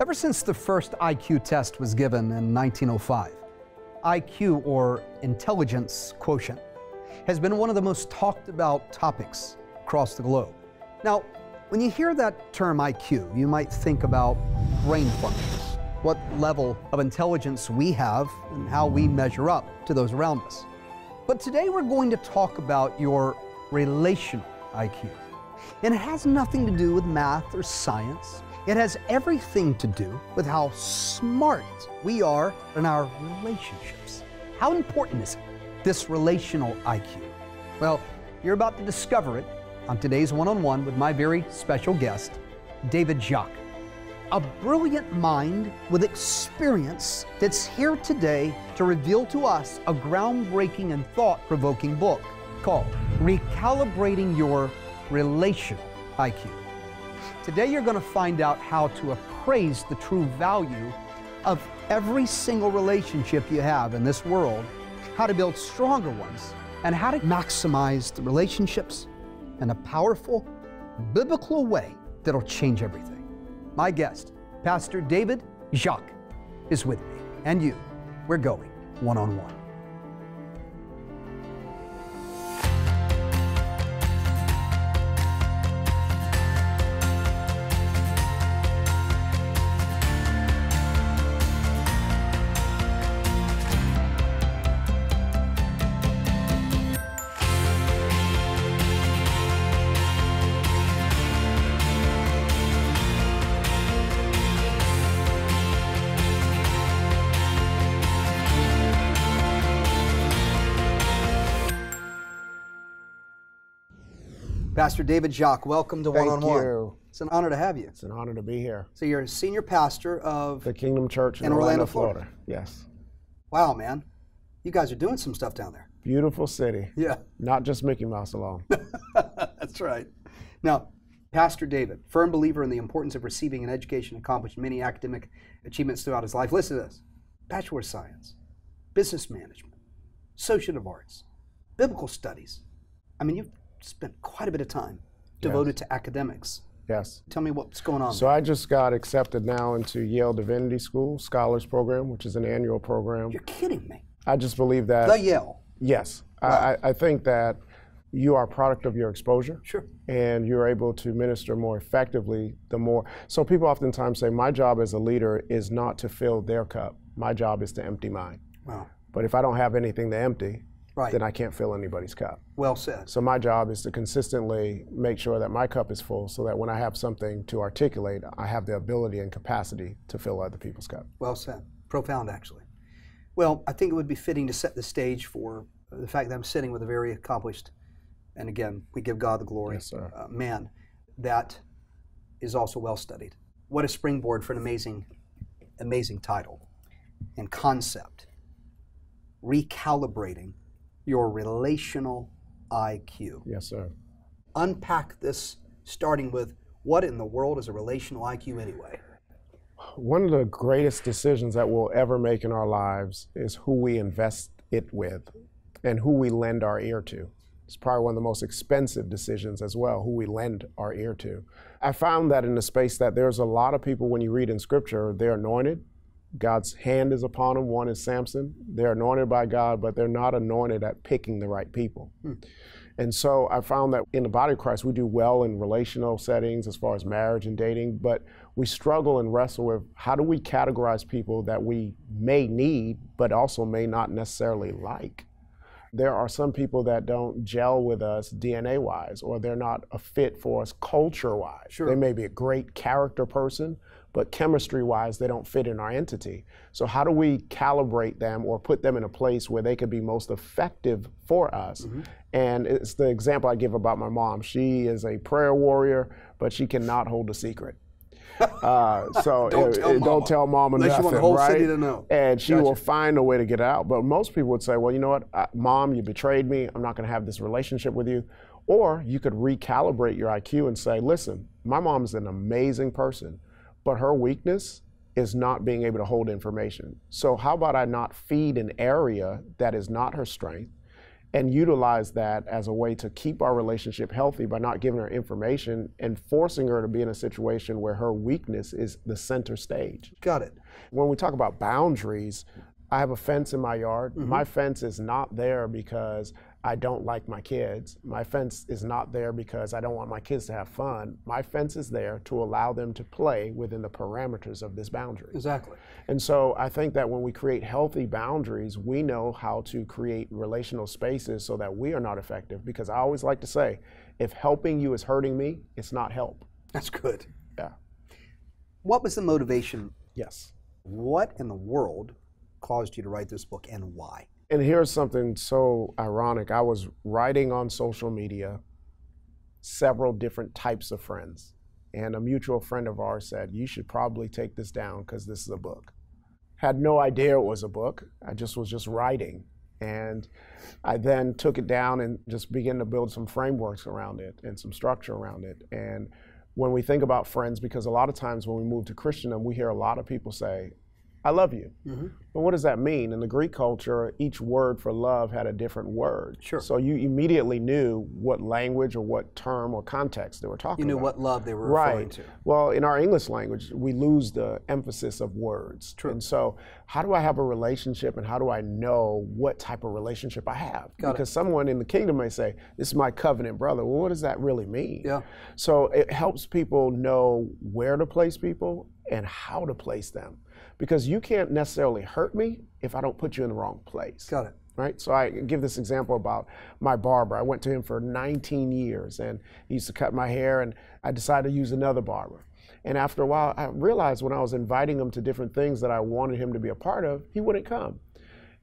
Ever since the first IQ test was given in 1905, IQ, or intelligence quotient, has been one of the most talked about topics across the globe. Now, when you hear that term IQ, you might think about brain functions, what level of intelligence we have and how we measure up to those around us. But today we're going to talk about your relational IQ. And it has nothing to do with math or science. It has everything to do with how smart we are in our relationships. How important is it, this relational IQ? Well, you're about to discover it on today's One-on-One with my very special guest, David Jacques. A brilliant mind with experience that's here today to reveal to us a groundbreaking and thought-provoking book called Recalibrating Your Relational IQ. Today you're going to find out how to appraise the true value of every single relationship you have in this world, how to build stronger ones, and how to maximize the relationships in a powerful, biblical way that'll change everything. My guest, Pastor David Jacques, is with me, and you. We're going one-on-one. Pastor David Jacques, welcome to One-on-One. Thank you. It's an honor to have you. It's an honor to be here. So you're a senior pastor of The Kingdom Church in Orlando, Florida. Yes. Wow, man. You guys are doing some stuff down there. Beautiful city. Yeah. Not just Mickey Mouse alone. That's right. Now, Pastor David, firm believer in the importance of receiving an education, accomplished many academic achievements throughout his life. Listen to this: Bachelor of Science, Business Management, Associate Arts, Biblical Studies. I mean, you've spent quite a bit of time devoted to academics. Yes. Tell me what's going on. So I just got accepted now into Yale Divinity School Scholars Program, which is an annual program. You're kidding me. I just believe that. The Yale. Yes. Wow. I think that you are a product of your exposure. Sure. And you're able to minister more effectively the more. So people oftentimes say, my job as a leader is not to fill their cup. My job is to empty mine. Wow. But if I don't have anything to empty, right, then I can't fill anybody's cup. Well said. So my job is to consistently make sure that my cup is full so that when I have something to articulate, I have the ability and capacity to fill other people's cup. Well said. Profound, actually. Well, I think it would be fitting to set the stage for the fact that I'm sitting with a very accomplished, and again, we give God the glory, yes, sir, man that is also well studied. What a springboard for an amazing, amazing title and concept. Recalibrating your relational IQ. Yes, sir. Unpack this, starting with what in the world is a relational IQ anyway? One of the greatest decisions that we'll ever make in our lives is who we invest it with and who we lend our ear to. It's probably one of the most expensive decisions as well, who we lend our ear to. I found that in the space that there's a lot of people, when you read in Scripture, they're anointed. God's hand is upon them. One is Samson. They're anointed by God, but they're not anointed at picking the right people. And so I found that in the body of Christ, we do well in relational settings as far as marriage and dating, but we struggle and wrestle with how do we categorize people that we may need, but also may not necessarily like. There are some people that don't gel with us DNA-wise, or they're not a fit for us culture-wise. Sure. They may be a great character person, but chemistry-wise, they don't fit in our entity. So how do we calibrate them or put them in a place where they could be most effective for us? And it's the example I give about my mom. She is a prayer warrior, but she cannot hold a secret. So don't tell mama unless nothing, you want the whole right? city to know. And she will find a way to get out. But most people would say, well, you know what, Mom, you betrayed me. I'm not going to have this relationship with you. Or you could recalibrate your IQ and say, listen, my mom is an amazing person, but her weakness is not being able to hold information. So how about I not feed an area that is not her strength, and utilize that as a way to keep our relationship healthy by not giving her information and forcing her to be in a situation where her weakness is the center stage. Got it. When we talk about boundaries, I have a fence in my yard. My fence is not there because I don't like my kids. My fence is not there because I don't want my kids to have fun. My fence is there to allow them to play within the parameters of this boundary. Exactly. And so I think that when we create healthy boundaries, we know how to create relational spaces so that we are not effective. Because I always like to say, if helping you is hurting me, it's not help. That's good. Yeah. What was the motivation? Yes. What in the world caused you to write this book, and why? And here's something so ironic. I was writing on social media several different types of friends. And a mutual friend of ours said, you should probably take this down because this is a book. Had no idea it was a book. I was just writing. And I then took it down and just began to build some frameworks around it and some structure around it. And when we think about friends, because a lot of times when we move to Christendom, we hear a lot of people say, I love you. But what does that mean? In the Greek culture, each word for love had a different word. Sure. So you immediately knew what language or what term or context they were talking about. You knew what love they were referring to. Well, in our English language, we lose the emphasis of words. True. And so how do I have a relationship and how do I know what type of relationship I have? Because someone in the kingdom may say, this is my covenant brother. Well, what does that really mean? Yeah. So it helps people know where to place people and how to place them. Because you can't necessarily hurt me if I don't put you in the wrong place. Got it. Right? So I give this example about my barber. I went to him for 19 years and he used to cut my hair, and I decided to use another barber. And after a while, I realized when I was inviting him to different things that I wanted him to be a part of, he wouldn't come.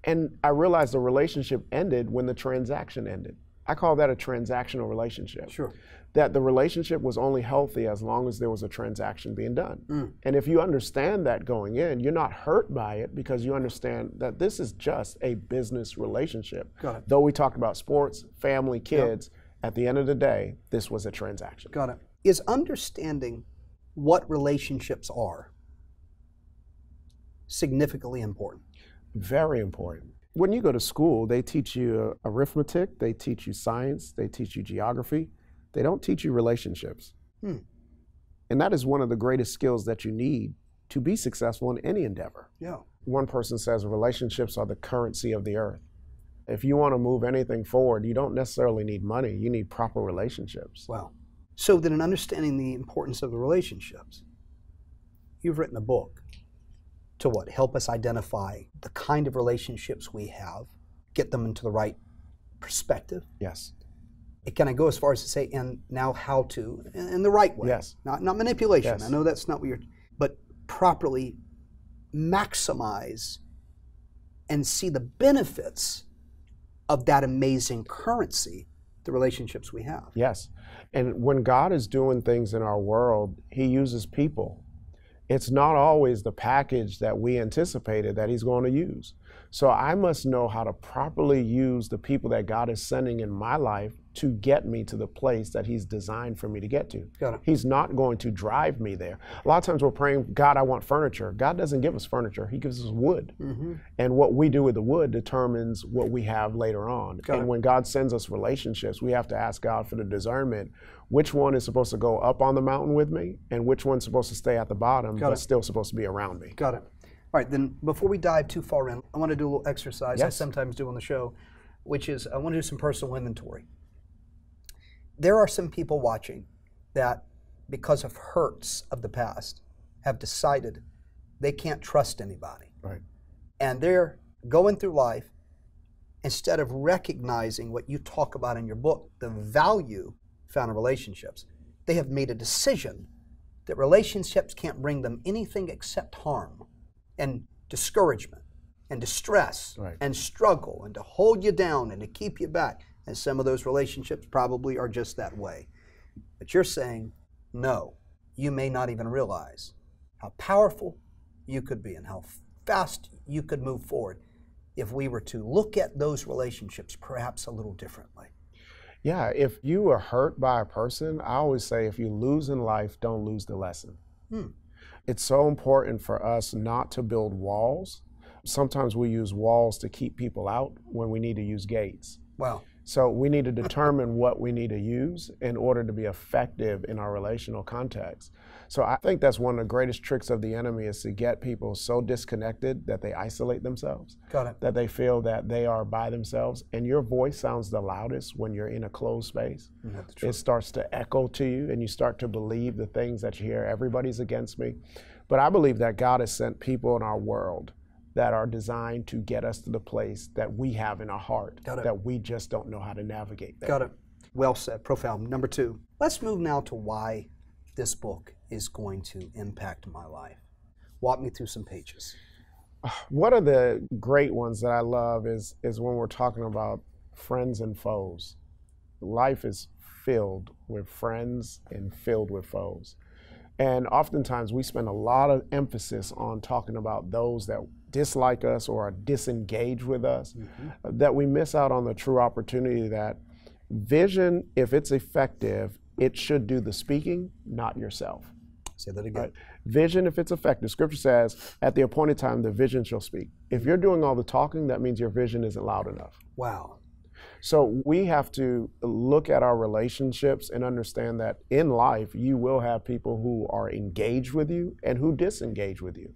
And I realized the relationship ended when the transaction ended. I call that a transactional relationship. Sure. That the relationship was only healthy as long as there was a transaction being done. And if you understand that going in, you're not hurt by it because you understand that this is just a business relationship. Got it. Though we talked about sports, family, kids, at the end of the day, this was a transaction. Got it. Is understanding what relationships are significantly important? Very important. When you go to school, they teach you arithmetic, they teach you science, they teach you geography. They don't teach you relationships. And that is one of the greatest skills that you need to be successful in any endeavor. Yeah. One person says relationships are the currency of the earth. If you want to move anything forward, you don't necessarily need money. You need proper relationships. Wow. So then in understanding the importance of the relationships, you've written a book to what? Help us identify the kind of relationships we have, get them into the right perspective. Yes. It can I go as far as to say, and now how to, in the right way. Yes. Not manipulation. Yes. I know that's not what you're, but properly maximize and see the benefits of that amazing currency, the relationships we have. Yes. And when God is doing things in our world, he uses people. It's not always the package that we anticipated that he's going to use. So I must know how to properly use the people that God is sending in my life to get me to the place that he's designed for me to get to. Got it. He's not going to drive me there. A lot of times we're praying, God, I want furniture. God doesn't give us furniture. He gives us wood. And what we do with the wood determines what we have later on. And when God sends us relationships, we have to ask God for the discernment. Which one is supposed to go up on the mountain with me and which one's supposed to stay at the bottom but still supposed to be around me? Got it. All right, then before we dive too far in, I want to do a little exercise I Yes. sometimes do on the show, which is I want to do some personal inventory. There are some people watching that, because of hurts of the past, have decided they can't trust anybody. Right. And they're going through life, instead of recognizing what you talk about in your book, the value found in relationships, they have made a decision that relationships can't bring them anything except harm and discouragement and distress and struggle and to hold you down and to keep you back. And some of those relationships probably are just that way. But you're saying, no, you may not even realize how powerful you could be and how fast you could move forward if we were to look at those relationships perhaps a little differently. Yeah, if you are hurt by a person, I always say if you lose in life, don't lose the lesson. It's so important for us not to build walls. Sometimes we use walls to keep people out when we need to use gates. Wow. So we need to determine what we need to use in order to be effective in our relational context. So I think that's one of the greatest tricks of the enemy, is to get people so disconnected that they isolate themselves. Got it. That they feel that they are by themselves. And your voice sounds the loudest when you're in a closed space. It starts to echo to you, and you start to believe the things that you hear. Everybody's against me. But I believe that God has sent people in our world that are designed to get us to the place that we have in our heart, that we just don't know how to navigate that. Got it. Well said. Profound. Number 2. Let's move now to why this book is going to impact my life. Walk me through some pages. One of the great ones that I love is when we're talking about friends and foes. Life is filled with friends and filled with foes. And oftentimes we spend a lot of emphasis on talking about those that dislike us or are disengaged with us, that we miss out on the true opportunity that vision, if it's effective, it should do the speaking, not yourself. Say that again. Right? Vision, if it's effective, Scripture says, at the appointed time, the vision shall speak. If you're doing all the talking, that means your vision isn't loud enough. Wow. So we have to look at our relationships and understand that in life, you will have people who are engaged with you and who disengage with you.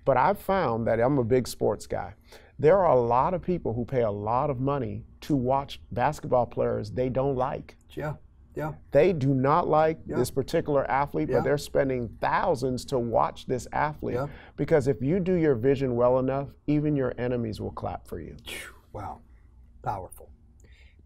But I've found that, I'm a big sports guy, there are a lot of people who pay a lot of money to watch basketball players they don't like. Yeah. Yeah. They do not like this particular athlete, but they're spending thousands to watch this athlete. Because if you do your vision well enough, even your enemies will clap for you. Wow. Powerful.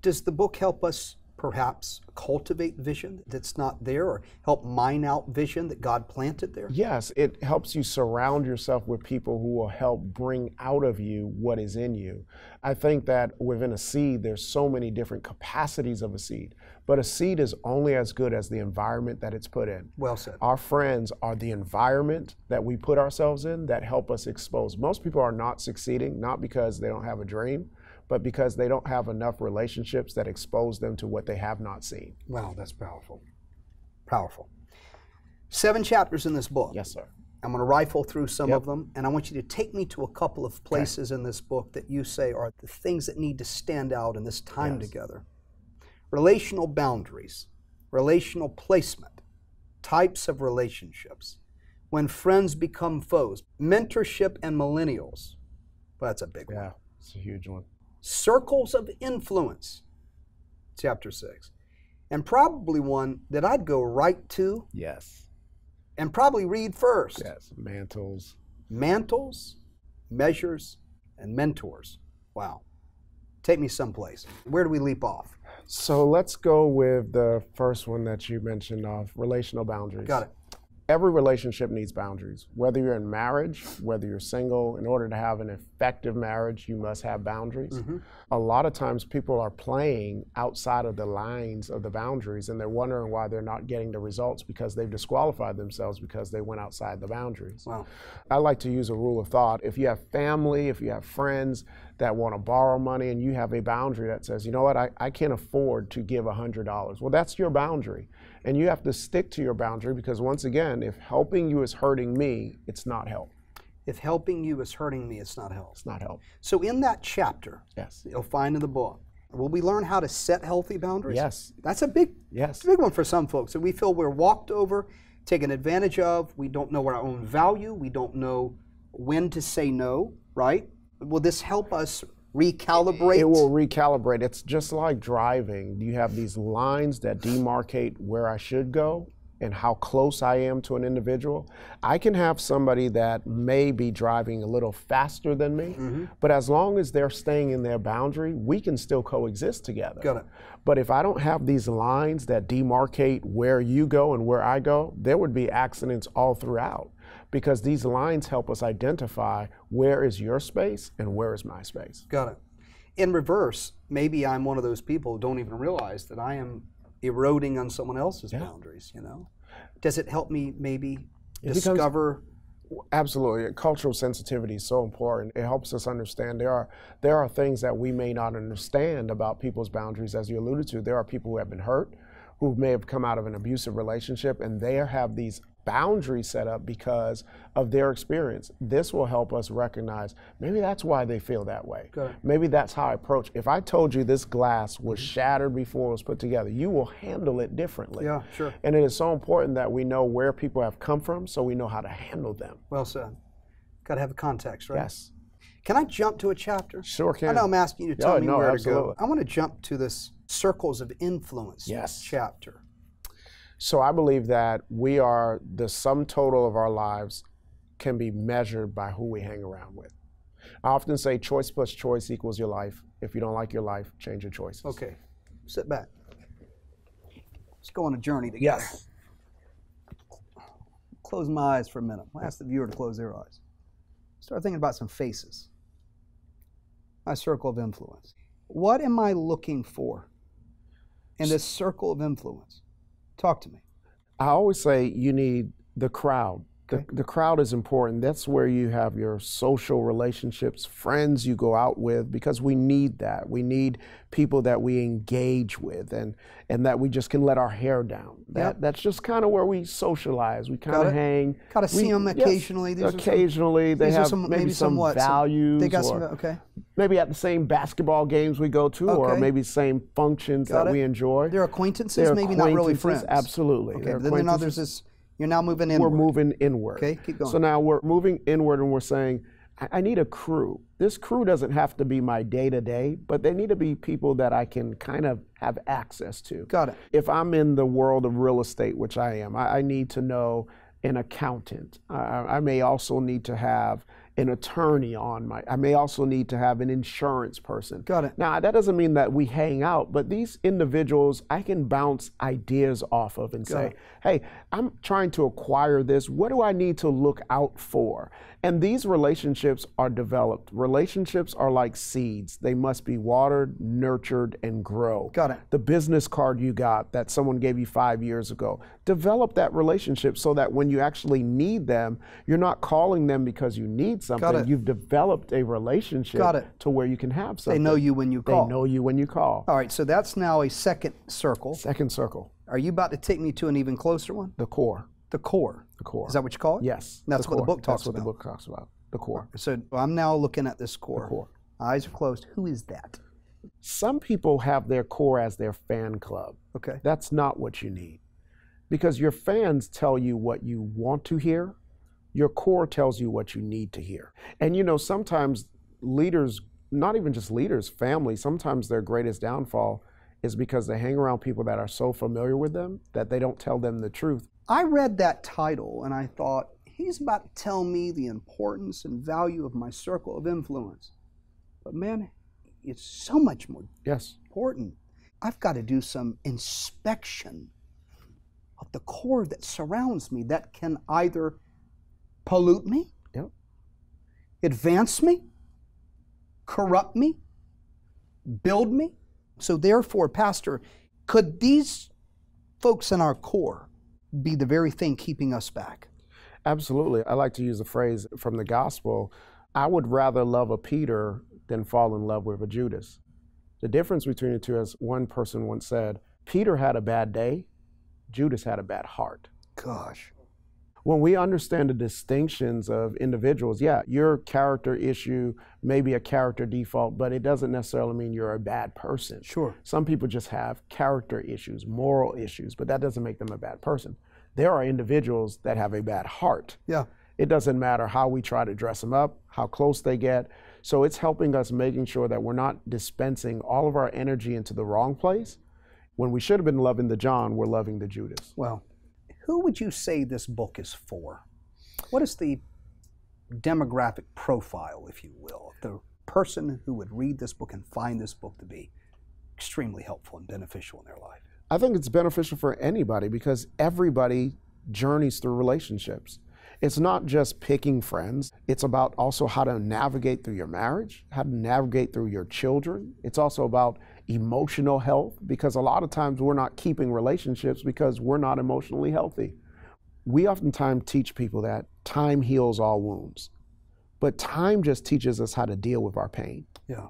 Does the book help us perhaps cultivate vision that's not there, or help mine out vision that God planted there? Yes, it helps you surround yourself with people who will help bring out of you what is in you. I think that within a seed, there's so many different capacities of a seed, but a seed is only as good as the environment that it's put in. Well said. Our friends are the environment that we put ourselves in that help us expose. Most people are not succeeding, not because they don't have a dream, but because they don't have enough relationships that expose them to what they have not seen. Wow, that's powerful. Powerful. 7 chapters in this book. Yes, sir. I'm going to rifle through some of them, and I want you to take me to a couple of places in this book that you say are the things that need to stand out in this time together. Relational boundaries, relational placement, types of relationships, when friends become foes, mentorship and millennials. Well, that's a big one. Yeah, it's a huge one. Circles of influence, chapter 6. And probably one that I'd go right to. Yes. And probably read first. Yes, mantles. Mantles, measures, and mentors. Wow. Take me someplace. Where do we leap off? So let's go with the first one that you mentioned of relational boundaries. Got it. Every relationship needs boundaries. Whether you're in marriage, whether you're single, in order to have an effective marriage, you must have boundaries. A lot of times people are playing outside of the lines of the boundaries, and they're wondering why they're not getting the results because they've disqualified themselves because they went outside the boundaries. Wow. I like to use a rule of thought. If you have family, if you have friends that want to borrow money and you have a boundary that says, you know what, I can't afford to give $100. Well, that's your boundary. And you have to stick to your boundary because, once again, if helping you is hurting me, it's not help. If helping you is hurting me, it's not help. It's not help. So in that chapter, Yes. you'll find in the book, will we learn how to set healthy boundaries? Yes. That's a big, Yes. big one for some folks. So we feel we're walked over, taken advantage of. We don't know our own value. We don't know when to say no, right? Will this help us recalibrate? It will recalibrate. It's just like driving. You have these lines that demarcate where I should go and how close I am to an individual. I can have somebody that may be driving a little faster than me, but as long as they're staying in their boundary, we can still coexist together. Got it. But if I don't have these lines that demarcate where you go and where I go, there would be accidents all throughout, because these lines help us identify where is your space and where is my space. Got it. In reverse, maybe I'm one of those people who don't even realize that I am eroding on someone else's boundaries, you know? Does it help me maybe discover? Absolutely. Cultural sensitivity is so important. It helps us understand there are things that we may not understand about people's boundaries. As you alluded to, there are people who have been hurt, who may have come out of an abusive relationship, and they have these boundaries set up because of their experience. This will help us recognize maybe that's why they feel that way. Maybe that's how I approach. If I told you this glass was shattered before it was put together, you will handle it differently. Yeah, sure. And it is so important that we know where people have come from so we know how to handle them. Well said. Got to have a context, right? Yes. Can I jump to a chapter? Sure can. I know I'm asking you to tell me where absolutely. to go. I want to jump to this Circles of Influence chapter. So I believe that we are, the sum total of our lives can be measured by who we hang around with. I often say choice plus choice equals your life. If you don't like your life, change your choices. Okay, sit back. Let's go on a journey together. Yes. Close my eyes for a minute. I'll ask the viewer to close their eyes. Start thinking about some faces. My circle of influence. What am I looking for in this circle of influence? Talk to me. I always say you need the crowd. The crowd is important. That's where you have your social relationships, friends you go out with, because we need that. We need people that we engage with and that we just can let our hair down. That's just kind of where we socialize. We kind of hang. Got to see them occasionally. Yes, occasionally. They have maybe some values. They got some, maybe at the same basketball games we go to, or maybe same functions that we enjoy. They're acquaintances, maybe not really friends. Absolutely. Okay, but then there's this. You're now moving inward. We're moving inward. Okay, keep going. So now we're moving inward and we're saying, I need a crew. This crew doesn't have to be my day-to-day, but they need to be people that I can kind of have access to. Got it. If I'm in the world of real estate, which I am, I need to know an accountant. I may also need to have an attorney I may also need to have an insurance person. Got it. Now, that doesn't mean that we hang out, but these individuals I can bounce ideas off of and say, hey, I'm trying to acquire this. What do I need to look out for? And these relationships are developed. Relationships are like seeds. They must be watered, nurtured, and grow. Got it. The business card you got that someone gave you 5 years ago, develop that relationship so that when you actually need them, you're not calling them because you need something. You've developed a relationship to where you can have something. They know you when you call. They know you when you call. All right, so that's now a second circle. Second circle. Are you about to take me to an even closer one? The core. The core. The core. Is that what you call it? Yes. That's what the book talks about. That's what the book talks about. The core. So I'm now looking at this core. The core. Eyes are closed. Who is that? Some people have their core as their fan club. Okay. That's not what you need. Because your fans tell you what you want to hear. Your core tells you what you need to hear. And you know, sometimes leaders, not even just leaders, families, sometimes their greatest downfall is because they hang around people that are so familiar with them that they don't tell them the truth. I read that title and I thought, he's about to tell me the importance and value of my circle of influence. But man, it's so much more important. I've got to do some inspection of the core that surrounds me that can either pollute me, advance me, corrupt me, build me. So therefore, Pastor, could these folks in our core be the very thing keeping us back? Absolutely. I like to use a phrase from the gospel. I would rather love a Peter than fall in love with a Judas. The difference between the two, as one person once said, Peter had a bad day, Judas had a bad heart. Gosh. When we understand the distinctions of individuals, your character issue may be a character default, but it doesn't necessarily mean you're a bad person. Sure. Some people just have character issues, moral issues, but that doesn't make them a bad person. There are individuals that have a bad heart. Yeah. It doesn't matter how we try to dress them up, how close they get. So it's helping us making sure that we're not dispensing all of our energy into the wrong place. When we should have been loving the John, we're loving the Judas. Well, who would you say this book is for? What is the demographic profile, if you will, of the person who would read this book and find this book to be extremely helpful and beneficial in their life? I think it's beneficial for anybody because everybody journeys through relationships. It's not just picking friends. It's about also how to navigate through your marriage, how to navigate through your children. It's also about emotional health, because a lot of times we're not keeping relationships because we're not emotionally healthy. We oftentimes teach people that time heals all wounds, but time just teaches us how to deal with our pain. Yeah.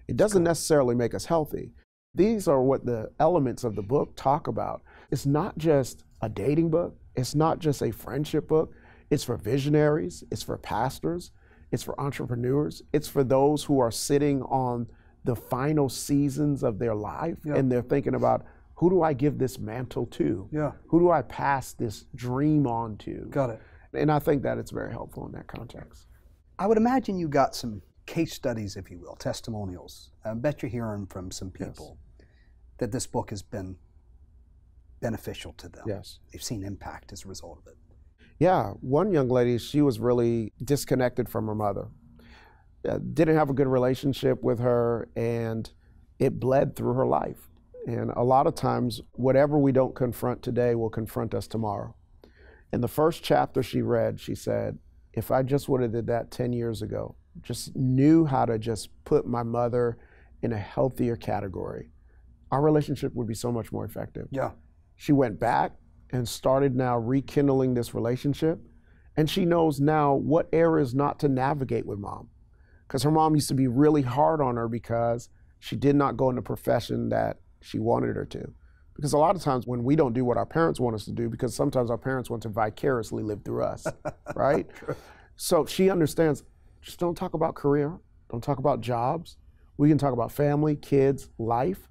It doesn't necessarily make us healthy. These are what the elements of the book talk about. It's not just a dating book. It's not just a friendship book. It's for visionaries. It's for pastors. It's for entrepreneurs. It's for those who are sitting on the final seasons of their life, and they're thinking about, who do I give this mantle to? Who do I pass this dream on to? Got it. And I think that it's very helpful in that context. I would imagine you got some case studies, if you will, testimonials. I bet you're hearing from some people that this book has been beneficial to them. Yes. They've seen impact as a result of it. Yeah, one young lady, she was really disconnected from her mother. Didn't have a good relationship with her, and it bled through her life. And a lot of times, whatever we don't confront today will confront us tomorrow. In the first chapter she read, she said, if I just would have did that 10 years ago, just knew how to just put my mother in a healthier category, our relationship would be so much more effective. Yeah. She went back and started now rekindling this relationship. And she knows now what areas not to navigate with mom. Because her mom used to be really hard on her because she did not go in the profession that she wanted her to. Because a lot of times when we don't do what our parents want us to do, because sometimes our parents want to vicariously live through us, right? So she understands, just don't talk about career, don't talk about jobs. We can talk about family, kids, life.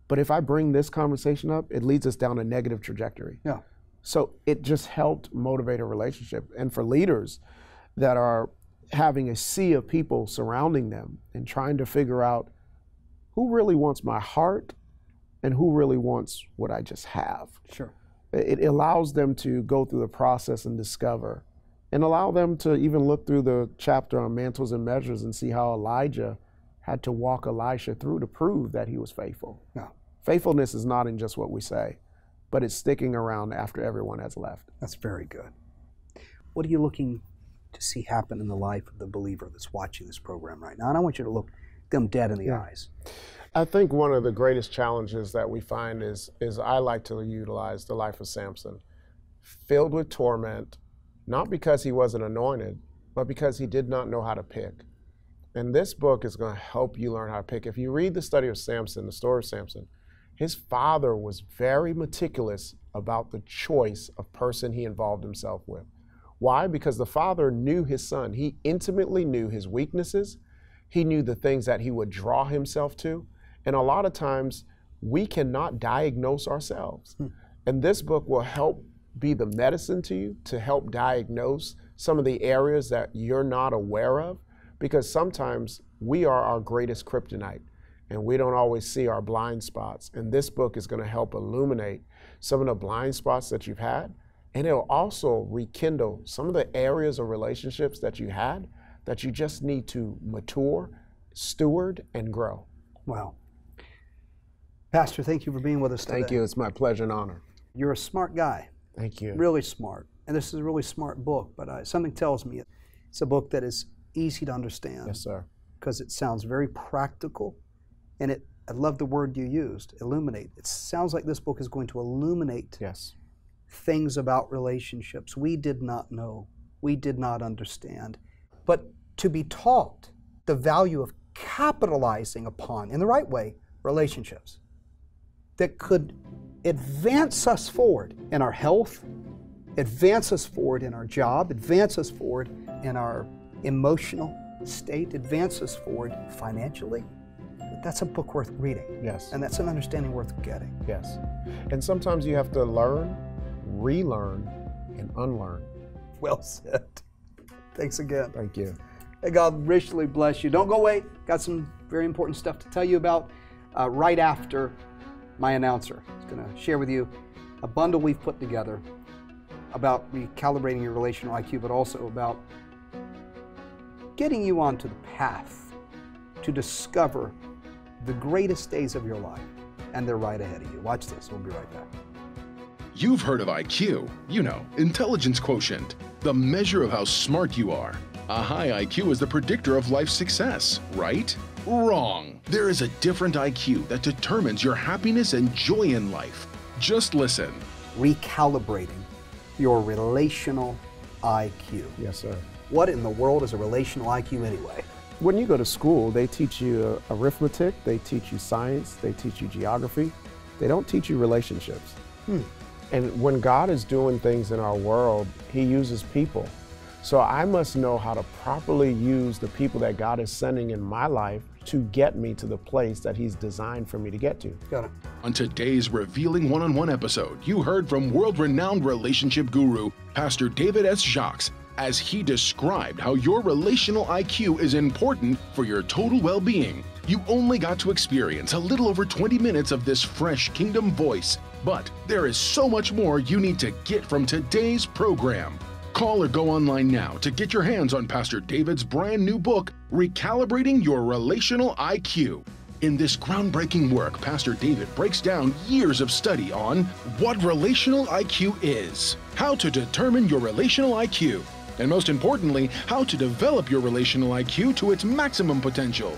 But if I bring this conversation up, it leads us down a negative trajectory. Yeah. So it just helped motivate a relationship. And for leaders that are having a sea of people surrounding them and trying to figure out who really wants my heart and who really wants what I just have. Sure. It allows them to go through the process and discover, and allow them to even look through the chapter on mantles and measures and see how Elijah had to walk Elisha through to prove that he was faithful. Yeah. Faithfulness is not in just what we say, but it's sticking around after everyone has left. That's very good. What are you looking to see happen in the life of the believer that's watching this program right now? And I want you to look them dead in the eyes. I think one of the greatest challenges that we find is I like to utilize the life of Samson, filled with torment, not because he wasn't anointed, but because he did not know how to pick. And this book is going to help you learn how to pick. If you read the study of Samson, the story of Samson, his father was very meticulous about the choice of person he involved himself with. Why? Because the father knew his son. He intimately knew his weaknesses. He knew the things that he would draw himself to. And a lot of times, we cannot diagnose ourselves. And this book will help be the medicine to you to help diagnose some of the areas that you're not aware of. Because sometimes we are our greatest kryptonite, and we don't always see our blind spots. And this book is going to help illuminate some of the blind spots that you've had, and it'll also rekindle some of the areas of relationships that you had that you just need to mature, steward, and grow. Wow. Pastor, thank you for being with us today. Thank you. It's my pleasure and honor. You're a smart guy. Thank you. Really smart. And this is a really smart book, but something tells me it's a book that is easy to understand. Yes, sir. Because it sounds very practical, and I love the word you used, illuminate. It sounds like this book is going to illuminate things about relationships we did not know, we did not understand. But to be taught the value of capitalizing upon, in the right way, relationships that could advance us forward in our health, advance us forward in our job, advance us forward in our emotional state, advance us forward financially. That's a book worth reading. Yes. And that's an understanding worth getting. Yes. And sometimes you have to learn, relearn, and unlearn. Well said. Thanks again. Thank you. May God richly bless you. Don't go away. Got some very important stuff to tell you about right after my announcer. He's going to share with you a bundle we've put together about recalibrating your relational IQ, but also about getting you onto the path to discover the greatest days of your life, and they're right ahead of you. Watch this. We'll be right back. You've heard of IQ, you know, intelligence quotient, the measure of how smart you are. A high IQ is the predictor of life success, right? Wrong. There is a different IQ that determines your happiness and joy in life. Just listen. Recalibrating your relational IQ. Yes, sir. What in the world is a relational IQ anyway? When you go to school, they teach you arithmetic, they teach you science, they teach you geography. They don't teach you relationships. And when God is doing things in our world, He uses people. So I must know how to properly use the people that God is sending in my life to get me to the place that He's designed for me to get to. Got it. On today's revealing one-on-one episode, you heard from world-renowned relationship guru, Pastor David S. Jacques, as he described how your relational IQ is important for your total well-being. You only got to experience a little over 20 minutes of this fresh kingdom voice, but there is so much more you need to get from today's program. Call or go online now to get your hands on Pastor David's brand new book, Recalibrating Your Relational IQ. In this groundbreaking work, Pastor David breaks down years of study on what relational IQ is, how to determine your relational IQ, and most importantly, how to develop your relational IQ to its maximum potential.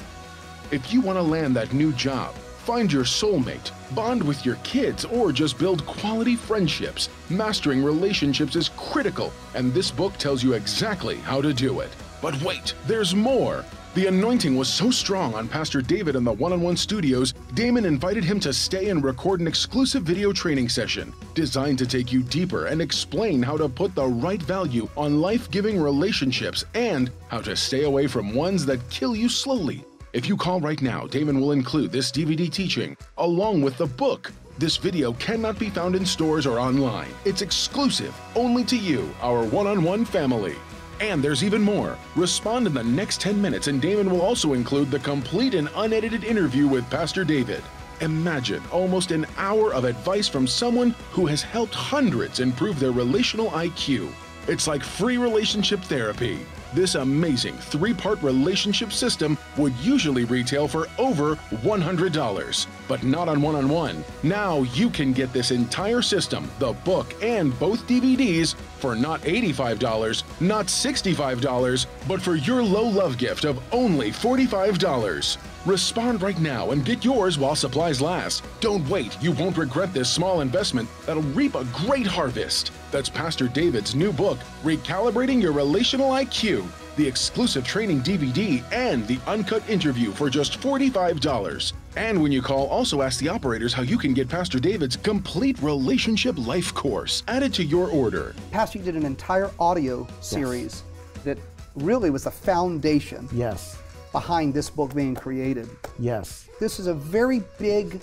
If you want to land that new job, find your soulmate, bond with your kids, or just build quality friendships, mastering relationships is critical, and this book tells you exactly how to do it. But wait, there's more! The anointing was so strong on Pastor David in the one-on-one studios, Damon invited him to stay and record an exclusive video training session designed to take you deeper and explain how to put the right value on life-giving relationships and how to stay away from ones that kill you slowly. If you call right now, Damon will include this DVD teaching along with the book. This video cannot be found in stores or online. It's exclusive only to you, our one-on-one family. And there's even more. Respond in the next 10 minutes and Damon will also include the complete and unedited interview with Pastor David. Imagine almost an hour of advice from someone who has helped hundreds improve their relational IQ. It's like free relationship therapy. This amazing 3-part relationship system would usually retail for over $100, but not on one-on-one. Now you can get this entire system, the book, and both DVDs for not $85, not $65, but for your low love gift of only $45. Respond right now and get yours while supplies last. Don't wait, you won't regret this small investment that'll reap a great harvest. That's Pastor David's new book, Recalibrating Your Relational IQ, the exclusive training DVD, and the uncut interview for just $45. And when you call, also ask the operators how you can get Pastor David's complete relationship life course added to your order. Pastor, you did an entire audio series that really was the foundation Yes. behind this book being created. Yes. This is a very big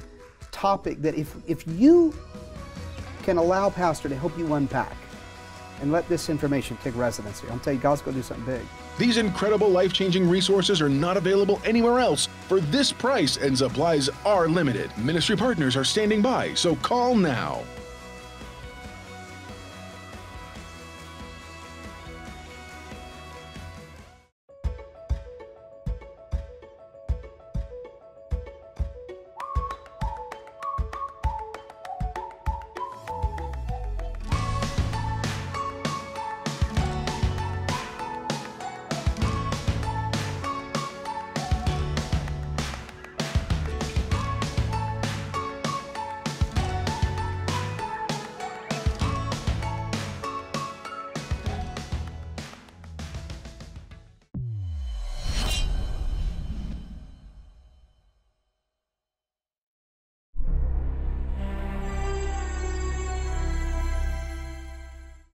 topic that if you can allow Pastor to help you unpack and let this information take residency, I'll tell you, God's going to do something big. These incredible life-changing resources are not available anywhere else for this price, and supplies are limited. Ministry partners are standing by, so call now.